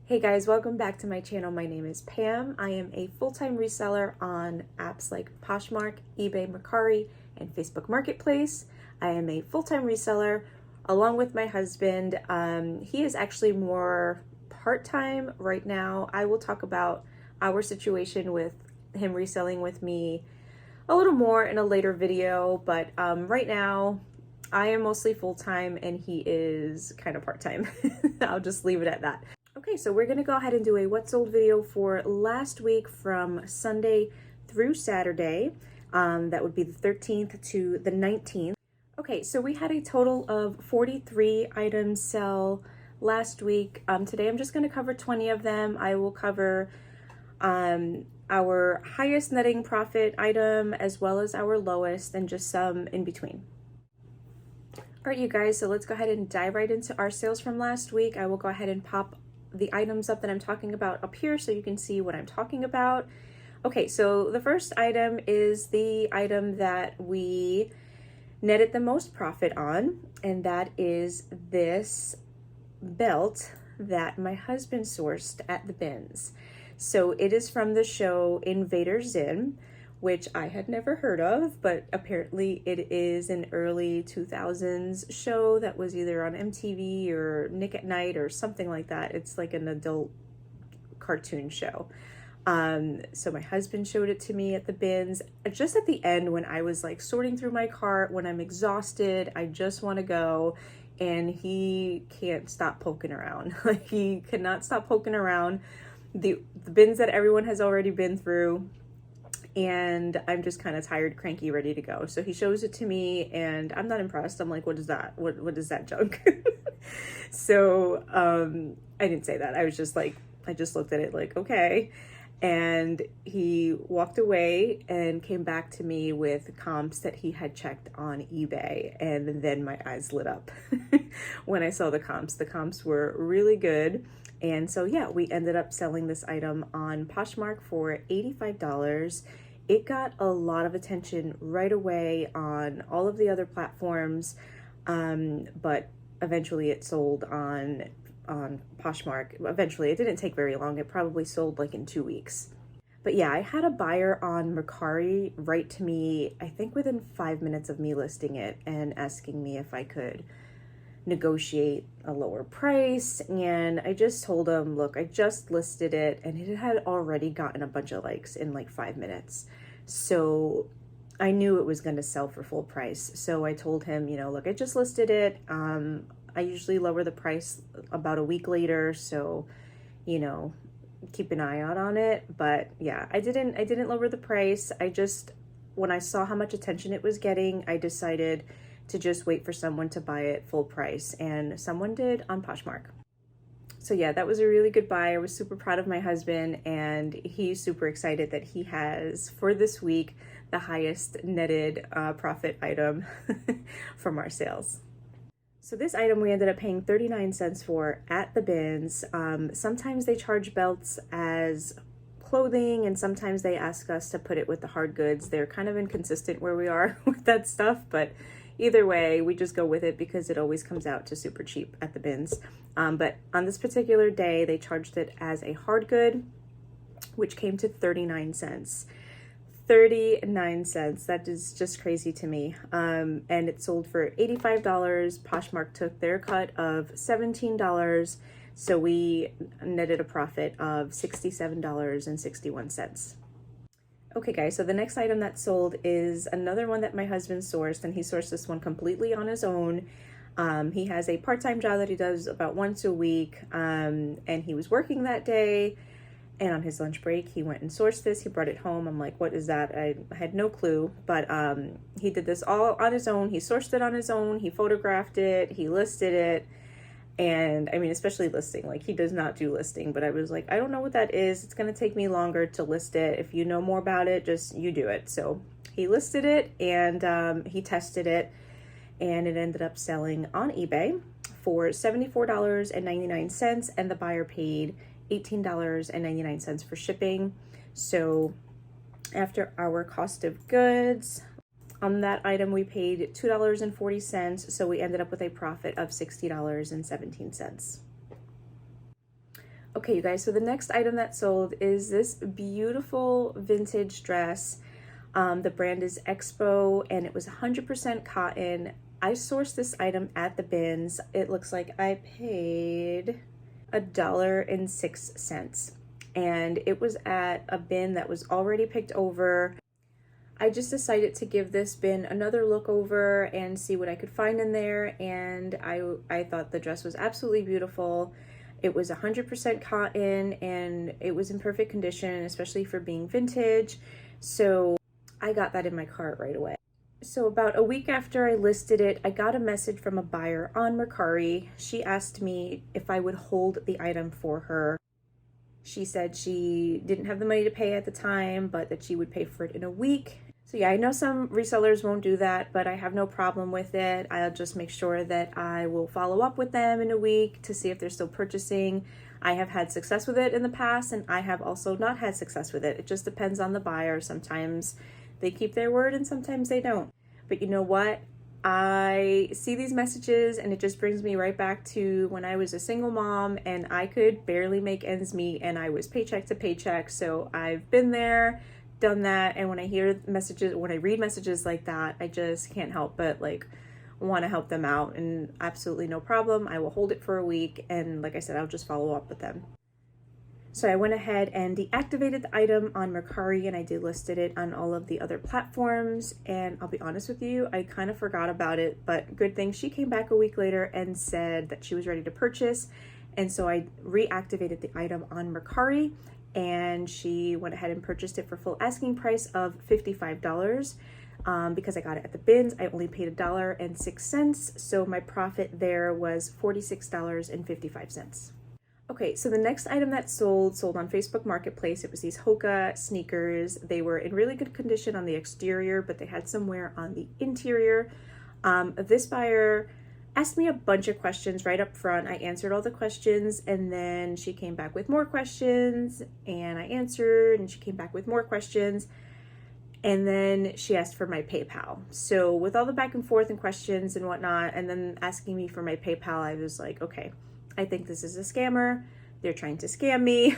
Hey guys, welcome back to my channel. My name is Pam. I am a full-time reseller on apps like Poshmark, eBay, Mercari, and Facebook Marketplace. I am a full-time reseller along with my husband. He is actually more part-time right now. I will talk about our situation with him reselling with me a little more in a later video, but right now I am mostly full-time and he is kind of part-time. I'll just leave it at that. Okay, so we're gonna go ahead and do a what sold video for last week from Sunday through Saturday. That would be the 13th to the 19th. Okay, so we had a total of 43 items sell last week. Today I'm just gonna cover 20 of them. I will cover our highest netting profit item as well as our lowest and just some in between. All right, you guys, so let's go ahead and dive right into our sales from last week. I will go ahead and pop the items up that I'm talking about up here so you can see what I'm talking about. Okay, so the first item is the item that we netted the most profit on, and that is this belt that my husband sourced at the bins. So it is from the show Invader Zim, which I had never heard of, but apparently it is an early 2000s show that was either on MTV or Nick at Night or something like that. It's like an adult cartoon show. So my husband showed it to me at the bins, just at the end when I was like sorting through my cart, when I'm exhausted, I just want to go, and he can't stop poking around. Like, he cannot stop poking around the bins that everyone has already been through. And I'm just kind of tired, cranky, ready to go. So he shows it to me and I'm not impressed. I'm like, what is that? What is that junk? So I didn't say that. I was just like, I just looked at it like, okay. And he walked away and came back to me with comps that he had checked on eBay. And then my eyes lit up when I saw the comps. The comps were really good. And so yeah, we ended up selling this item on Poshmark for $85. It got a lot of attention right away on all of the other platforms, but eventually it sold on Poshmark. Eventually, it didn't take very long. It probably sold like in 2 weeks. But yeah, I had a buyer on Mercari write to me, I think within 5 minutes of me listing it, and asking me if I could negotiate a lower price. And I just told him, look, I just listed it and it had already gotten a bunch of likes in like 5 minutes. So I knew it was going to sell for full price. So I told him, you know, look, I just listed it. I usually lower the price about a week later. So, you know, keep an eye out on it. But yeah, I didn't lower the price. I just, when I saw how much attention it was getting, I decided to just wait for someone to buy it full price, and someone did on Poshmark. So yeah, that was a really good buy. I was super proud of my husband, and he's super excited that he has, for this week, the highest netted profit item from our sales. So this item we ended up paying 39 cents for at the bins. Sometimes they charge belts as clothing, and sometimes they ask us to put it with the hard goods. They're kind of inconsistent where we are with that stuff, but either way, we just go with it because it always comes out to super cheap at the bins. But on this particular day, they charged it as a hard good, which came to 39 cents. 39 cents. That is just crazy to me. And it sold for $85. Poshmark took their cut of $17. So we netted a profit of $67.61. Okay guys, so the next item that sold is another one that my husband sourced, and he sourced this one completely on his own. He has a part-time job that he does about once a week, and he was working that day, and on his lunch break he went and sourced this. He brought it home. I'm like, what is that? I had no clue, but he did this all on his own. He sourced it on his own, he photographed it, he listed it. And I mean, especially listing, like, he does not do listing, but I was like, I don't know what that is. It's going to take me longer to list it. If you know more about it, just you do it. So he listed it, and he tested it, and it ended up selling on eBay for $74.99, and the buyer paid $18.99 for shipping. So after our cost of goods, on that item, we paid $2.40, so we ended up with a profit of $60.17. Okay, you guys, so the next item that sold is this beautiful vintage dress. The brand is Expo and it was 100% cotton. I sourced this item at the bins. It looks like I paid $1.06 and it was at a bin that was already picked over. I just decided to give this bin another look over and see what I could find in there, and I thought the dress was absolutely beautiful. It was 100% cotton and it was in perfect condition, especially for being vintage. So I got that in my cart right away. So about a week after I listed it, I got a message from a buyer on Mercari. She asked me if I would hold the item for her. She said she didn't have the money to pay at the time, but that she would pay for it in a week. So yeah, I know some resellers won't do that, but I have no problem with it. I'll just make sure that I will follow up with them in a week to see if they're still purchasing. I have had success with it in the past, and I have also not had success with it. It just depends on the buyer. Sometimes they keep their word and sometimes they don't. But you know what? I see these messages and it just brings me right back to when I was a single mom and I could barely make ends meet and I was paycheck to paycheck. So I've been there, done that, and when I hear messages, when I read messages like that, I just can't help but like want to help them out, and absolutely no problem. I will hold it for a week, and like I said, I'll just follow up with them. So I went ahead and deactivated the item on Mercari, and I delisted it on all of the other platforms. And I'll be honest with you, I kind of forgot about it, but good thing she came back a week later and said that she was ready to purchase. And so I reactivated the item on Mercari, and she went ahead and purchased it for full asking price of $55. Because I got it at the bins, I only paid $1.06. So my profit there was $46.55. Okay, so the next item that sold on Facebook Marketplace. It was these Hoka sneakers. They were in really good condition on the exterior, but they had some wear on the interior. This buyer asked me a bunch of questions right up front. I answered all the questions, and then she came back with more questions, and I answered, and she came back with more questions, and then she asked for my PayPal. So with all the back and forth and questions and whatnot, and then asking me for my PayPal, I was like, okay, I think this is a scammer. They're trying to scam me.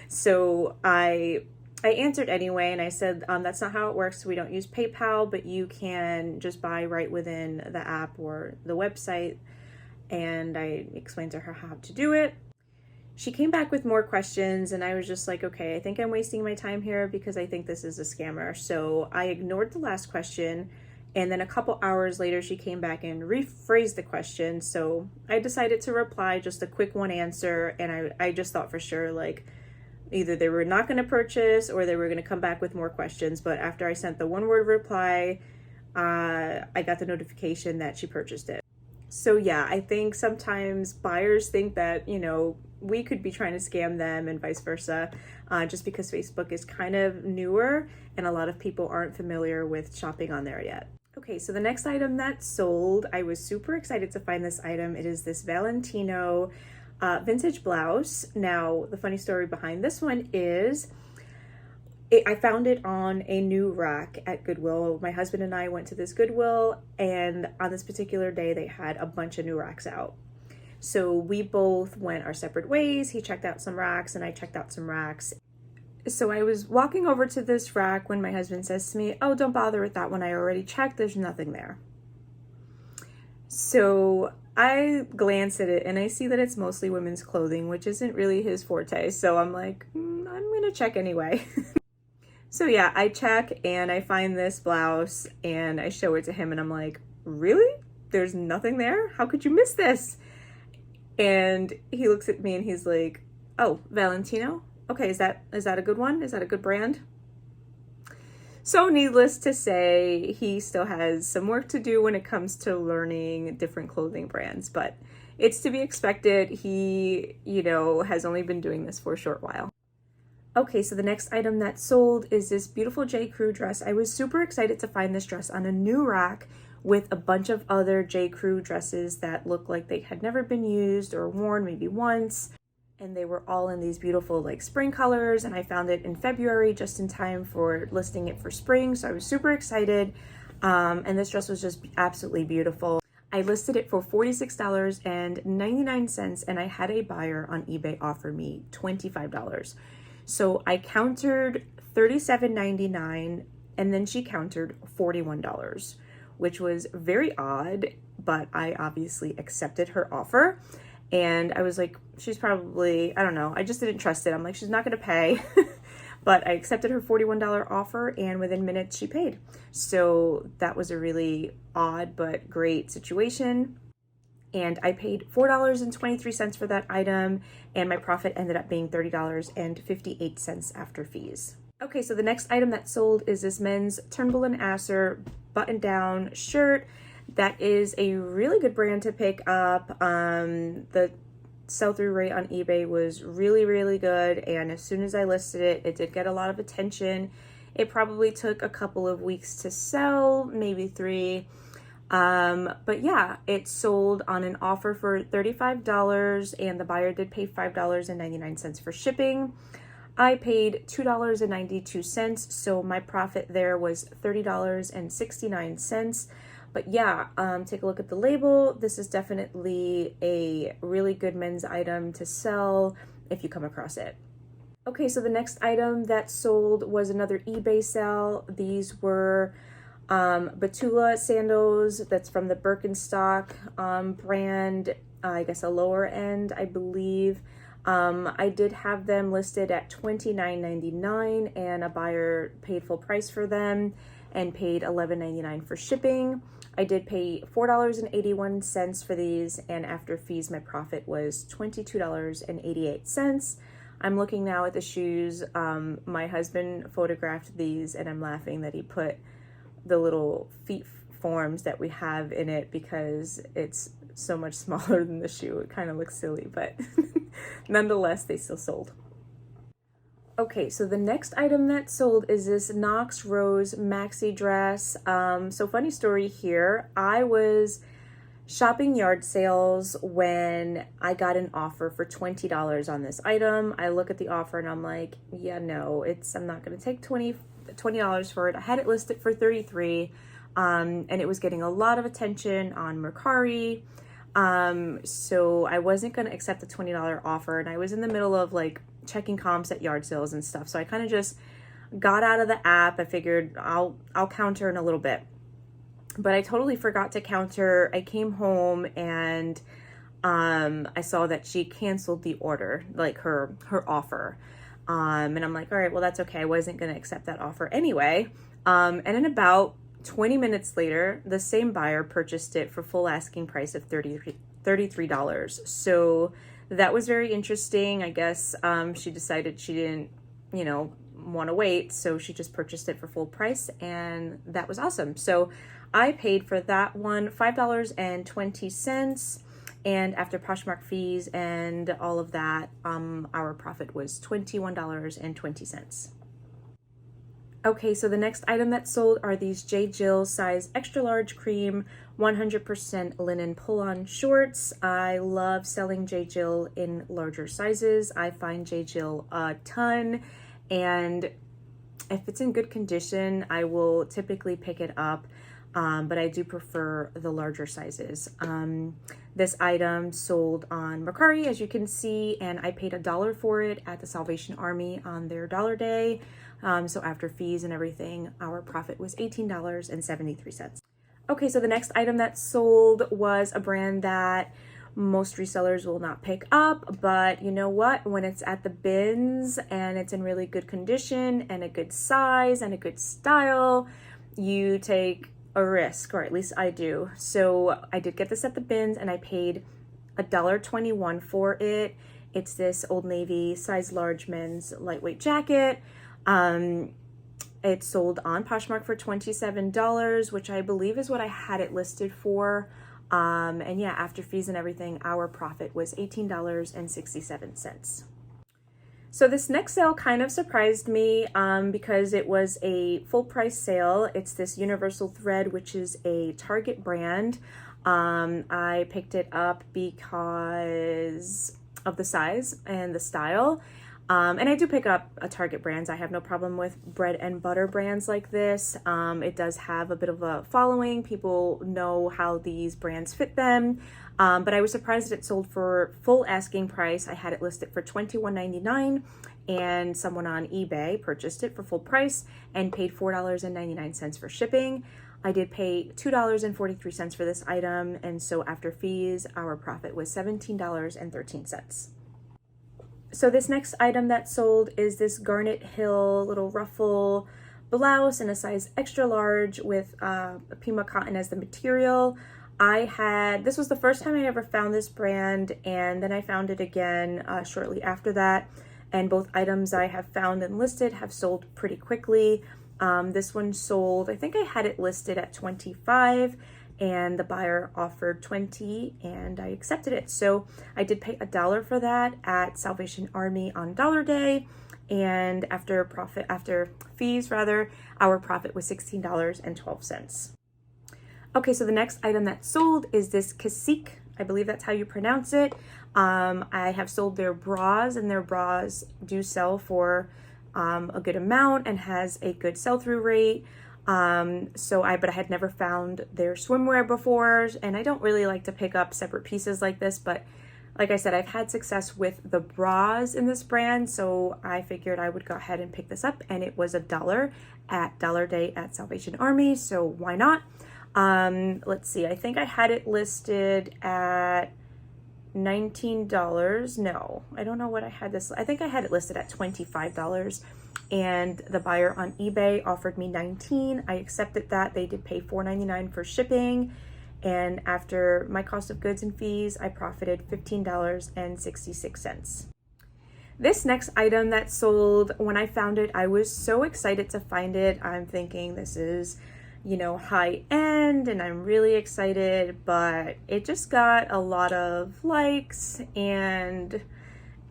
So I answered anyway, and I said, that's not how it works. We don't use PayPal, but you can just buy right within the app or the website. And I explained to her how to do it. She came back with more questions, and I was just like, okay, I think I'm wasting my time here because I think this is a scammer. So I ignored the last question, and then a couple hours later, she came back and rephrased the question. So I decided to reply just a quick one answer, and I just thought for sure, like, either they were not going to purchase or they were going to come back with more questions. But after I sent the one-word reply, I got the notification that she purchased it. So yeah, I think sometimes buyers think that, you know, we could be trying to scam them and vice versa, just because Facebook is kind of newer and a lot of people aren't familiar with shopping on there yet. Okay, so the next item that sold, I was super excited to find this item. It is this Valentino vintage blouse. Now, the funny story behind this one is I found it on a new rack at Goodwill. My husband and I went to this Goodwill, and on this particular day, they had a bunch of new racks out. So we both went our separate ways. He checked out some racks and I checked out some racks. So I was walking over to this rack when my husband says to me, oh, don't bother with that one. I already checked. There's nothing there. So I glance at it and I see that it's mostly women's clothing, which isn't really his forte. So I'm like, I'm going to check anyway. So yeah, I check and I find this blouse and I show it to him and I'm like, really? There's nothing there? How could you miss this? And he looks at me and he's like, oh, Valentino? Okay, is that a good one? Is that a good brand? So needless to say, he still has some work to do when it comes to learning different clothing brands, but it's to be expected. He, you know, has only been doing this for a short while. Okay, so the next item that sold is this beautiful J. Crew dress. I was super excited to find this dress on a new rack with a bunch of other J. Crew dresses that looked like they had never been used or worn maybe once. And they were all in these beautiful like spring colors, and I found it in February just in time for listing it for spring. So I was super excited. And this dress was just absolutely beautiful. I listed it for $46.99 and I had a buyer on eBay offer me $25. So I countered $37.99 and then she countered $41, which was very odd, but I obviously accepted her offer. And I was like, she's probably, I don't know, I just didn't trust it. I'm like, she's not gonna pay. But I accepted her $41 offer and within minutes she paid. So that was a really odd but great situation. And I paid $4.23 for that item and my profit ended up being $30.58 after fees. Okay, so the next item that sold is this men's Turnbull and Asser button-down shirt. That is a really good brand to pick up. The sell-through rate on eBay was really, really good. And as soon as I listed it, it did get a lot of attention. It probably took a couple of weeks to sell, maybe 3. But yeah, it sold on an offer for $35 and the buyer did pay $5.99 for shipping. I paid $2.92, so my profit there was $30.69. But yeah, take a look at the label. This is definitely a really good men's item to sell if you come across it. Okay, so the next item that sold was another eBay sale. These were Batula Sandals. That's from the Birkenstock brand, I guess a lower end, I believe. I did have them listed at $29.99 and a buyer paid full price for them and paid $11.99 for shipping. I did pay $4.81 for these, and after fees, my profit was $22.88. I'm looking now at the shoes. My husband photographed these, and I'm laughing that he put the little feet forms that we have in it because it's so much smaller than the shoe. It kind of looks silly, but nonetheless, they still sold. Okay, so the next item that sold is this Knox Rose maxi dress. So funny story here. I was shopping yard sales when I got an offer for $20 on this item. I look at the offer and I'm like, yeah, no, I'm not gonna take $20 for it. I had it listed for $33, and it was getting a lot of attention on Mercari. So I wasn't gonna accept the $20 offer, and I was in the middle of like checking comps at yard sales and stuff. So I kind of just got out of the app. I figured I'll counter in a little bit, but I totally forgot to counter. I came home and I saw that she canceled the order, like her offer. And I'm like, all right, well, that's okay. I wasn't going to accept that offer anyway. And then about 20 minutes later, the same buyer purchased it for full asking price of $33. So that was very interesting. I guess she decided she didn't, want to wait. So she just purchased it for full price, and that was awesome. So I paid for that one $5.20. And after Poshmark fees and all of that, our profit was $21.20. Okay, so the next item that sold are these J. Jill size extra large cream 100% linen pull-on shorts. I love selling J. Jill in larger sizes. I find J. Jill a ton, and if it's in good condition, I will typically pick it up, but I do prefer the larger sizes. This item sold on Mercari, as you can see, and I paid $1 for it at the Salvation Army on their Dollar Day. So after fees and everything, our profit was $18.73. Okay, so the next item that sold was a brand that most resellers will not pick up, but you know what? When it's at the bins and it's in really good condition and a good size and a good style, you take a risk, or at least I do. So I did get this at the bins and I paid $1.21 for it. It's this Old Navy size large men's lightweight jacket. It sold on Poshmark for $27, which I believe is what I had it listed for. And yeah, after fees and everything, our profit was $18.67. So this next sale kind of surprised me because it was a full price sale. It's this Universal Thread, which is a Target brand. I picked it up because of the size and the style. And I do pick up Target brands. I have no problem with bread and butter brands like this. It does have a bit of a following. People know how these brands fit them. But I was surprised that it sold for full asking price. I had it listed for $21.99, and someone on eBay purchased it for full price and paid $4.99 for shipping. I did pay $2.43 for this item, and so after fees, our profit was $17.13. So this next item that sold is this Garnet Hill little ruffle blouse in a size extra large with Pima cotton as the material. This was the first time I ever found this brand, and then I found it again shortly after that. And both items I have found and listed have sold pretty quickly. This one sold, I think I had it listed at $25, and the buyer offered $20, and I accepted it. So I did pay $1 for that at Salvation Army on Dollar Day, and after fees, our profit was $16.12. Okay, so the next item that sold is this Cacique. I believe that's how you pronounce it. I have sold their bras, and their bras do sell for a good amount and has a good sell-through rate. But I had never found their swimwear before, and I don't really like to pick up separate pieces like this, but like I said, I've had success with the bras in this brand, so I figured I would go ahead and pick this up, and it was $1 at Dollar Day at Salvation Army, so why not? Let's see, I think I had it listed at $19. No, I don't know what I had this. I think I had it listed at $25, and the buyer on eBay offered me $19. I accepted that. They did pay $4.99 for shipping, and after my cost of goods and fees, I profited $15.66. This next item that sold, when I found it, I was so excited to find it. I'm thinking this is, high end, and I'm really excited, but it just got a lot of likes, and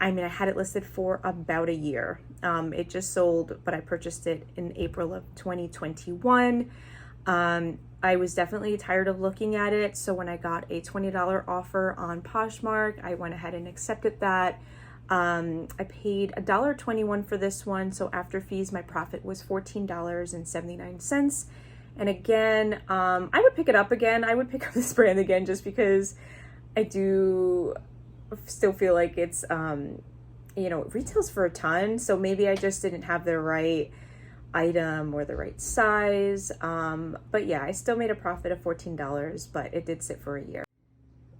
I had it listed for about a year. It just sold, but I purchased it in April of 2021. I was definitely tired of looking at it, so when I got a $20 offer on Poshmark, I went ahead and accepted that. I paid $1.21 for this one, so after fees, my profit was $14.79. And again, I would pick it up again. I would pick up this brand again just because I do still feel like it's, it retails for a ton. So maybe I just didn't have the right item or the right size. But yeah, I still made a profit of $14, but it did sit for a year.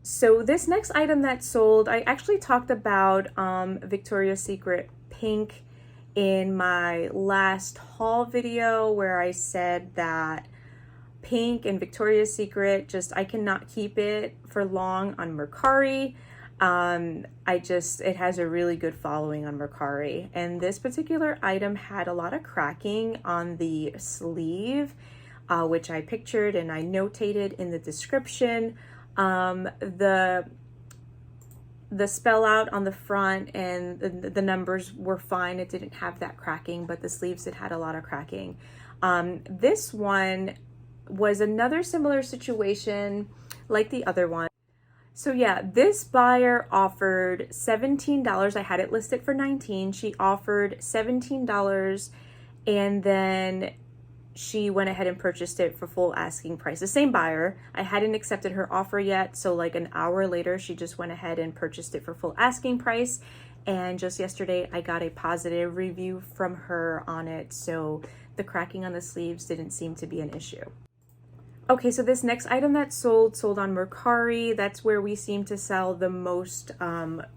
So this next item that sold, I actually talked about Victoria's Secret Pink in my last haul video, where I said that pink and Victoria's Secret, I cannot keep it for long on Mercari. It has a really good following on Mercari, and this particular item had a lot of cracking on the sleeve, which I pictured and I notated in the description. The spell out on the front and the numbers were fine. It didn't have that cracking, but the sleeves, it had a lot of cracking. This one was another similar situation like the other one. So yeah, this buyer offered $17. I had it listed for $19. She offered $17, and then she went ahead and purchased it for full asking price. The same buyer. I hadn't accepted her offer yet, so like an hour later, she just went ahead and purchased it for full asking price. And just yesterday, I got a positive review from her on it, so the cracking on the sleeves didn't seem to be an issue. Okay, so this next item that sold on Mercari. That's where we seem to sell the most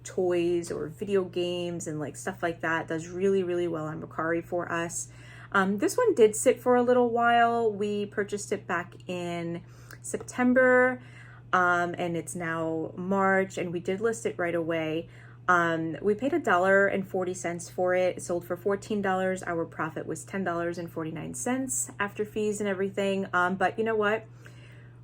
toys or video games and like stuff like that. Does really, really well on Mercari for us. This one did sit for a little while. We purchased it back in September, and it's now March, and we did list it right away. We paid $1.40 for it. It sold for $14. Our profit was $10.49 after fees and everything. But you know what?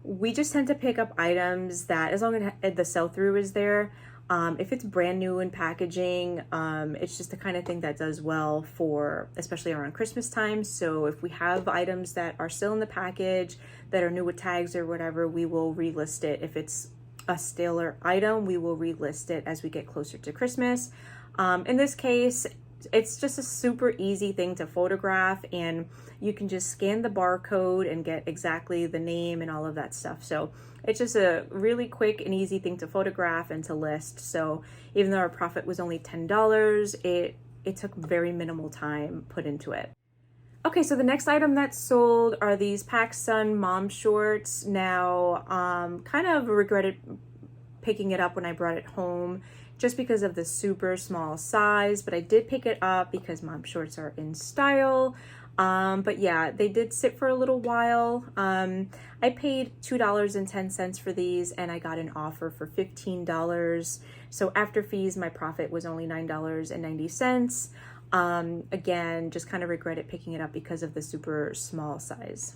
We just tend to pick up items that, as long as the sell-through is there, if it's brand new in packaging, it's just the kind of thing that does well for, especially around Christmas time. So if we have items that are still in the package, that are new with tags or whatever, we will relist it. If it's a staler item, we will relist it as we get closer to Christmas. In this case, it's just a super easy thing to photograph, and you can just scan the barcode and get exactly the name and all of that stuff. So it's just a really quick and easy thing to photograph and to list. So even though our profit was only $10, it took very minimal time put into it. Okay, so the next item that sold are these Pacsun Mom shorts. Now, kind of regretted picking it up when I brought it home just because of the super small size, but I did pick it up because mom shorts are in style. But yeah, they did sit for a little while. I paid $2.10 for these, and I got an offer for $15. So after fees, my profit was only $9.90. Again, just kind of regretted picking it up because of the super small size.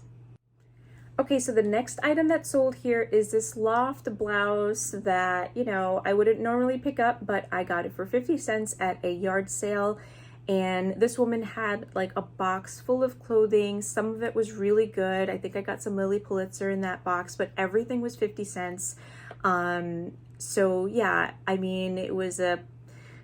Okay, so the next item that sold here is this Loft Blouse that, you know, I wouldn't normally pick up, but I got it for 50 cents at a yard sale. And this woman had like a box full of clothing. Some of it was really good. I think I got some Lily Pulitzer in that box, but everything was 50 cents. So yeah, I mean, it was a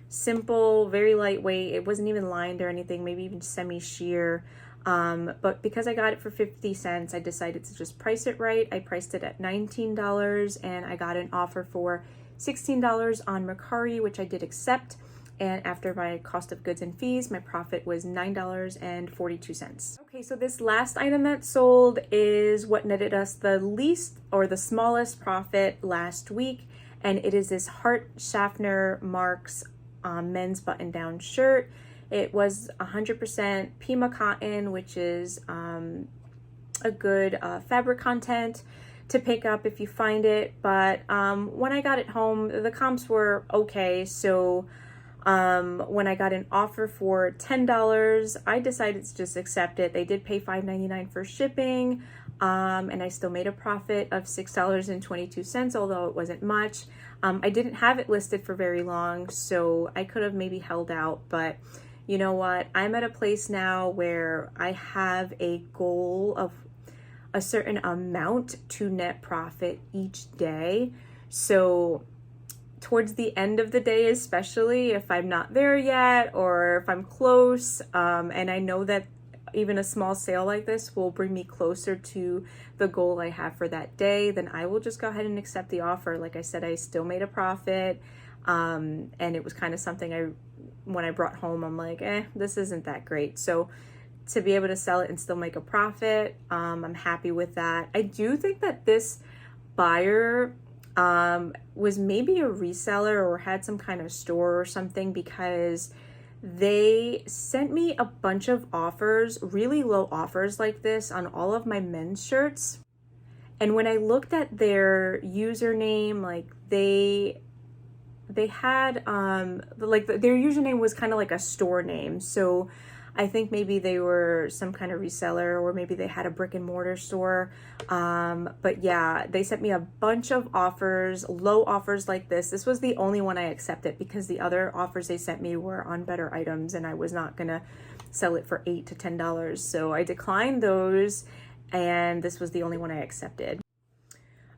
simple, very lightweight. It wasn't even lined or anything, maybe even semi-sheer. But because I got it for 50 cents, I decided to just price it right. I priced it at $19, and I got an offer for $16 on Mercari, which I did accept. And after my cost of goods and fees, my profit was $9.42. Okay, so this last item that sold is what netted us the least or the smallest profit last week. And it is this Hart Schaffner Marks men's button-down shirt. It was 100% Pima cotton, which is a good fabric content to pick up if you find it. But when I got it home, the comps were okay. So when I got an offer for $10, I decided to just accept it. They did pay $5.99 for shipping, and I still made a profit of $6.22, although it wasn't much. I didn't have it listed for very long, so I could have maybe held out, but you know what? I'm at a place now where I have a goal of a certain amount to net profit each day. So towards the end of the day, especially if I'm not there yet or if I'm close, and I know that even a small sale like this will bring me closer to the goal I have for that day, then I will just go ahead and accept the offer. Like I said, I still made a profit, and it was kind of something when I brought home, I'm like, this isn't that great. So to be able to sell it and still make a profit, I'm happy with that. I do think that this buyer was maybe a reseller or had some kind of store or something, because they sent me a bunch of offers, really low offers like this on all of my men's shirts. And when I looked at their username, like they had like their username was kind of like a store name. So I think maybe they were some kind of reseller, or maybe they had a brick and mortar store. But yeah, they sent me a bunch of offers, low offers like this. This was the only one I accepted because the other offers they sent me were on better items, and I was not gonna sell it for $8 to $10. So I declined those, and this was the only one I accepted.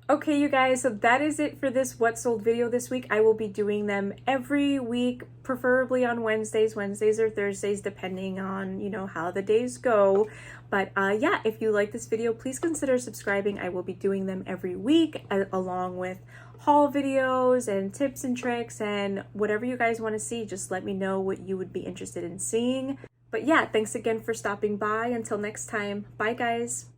Okay, you guys, so that is it for this What Sold video this week. I will be doing them every week, preferably on Wednesdays or Thursdays, depending on, you know, how the days go. But yeah, if you like this video, please consider subscribing. I will be doing them every week, along with haul videos and tips and tricks and whatever you guys want to see. Just let me know what you would be interested in seeing. But yeah, thanks again for stopping by. Until next time, bye guys.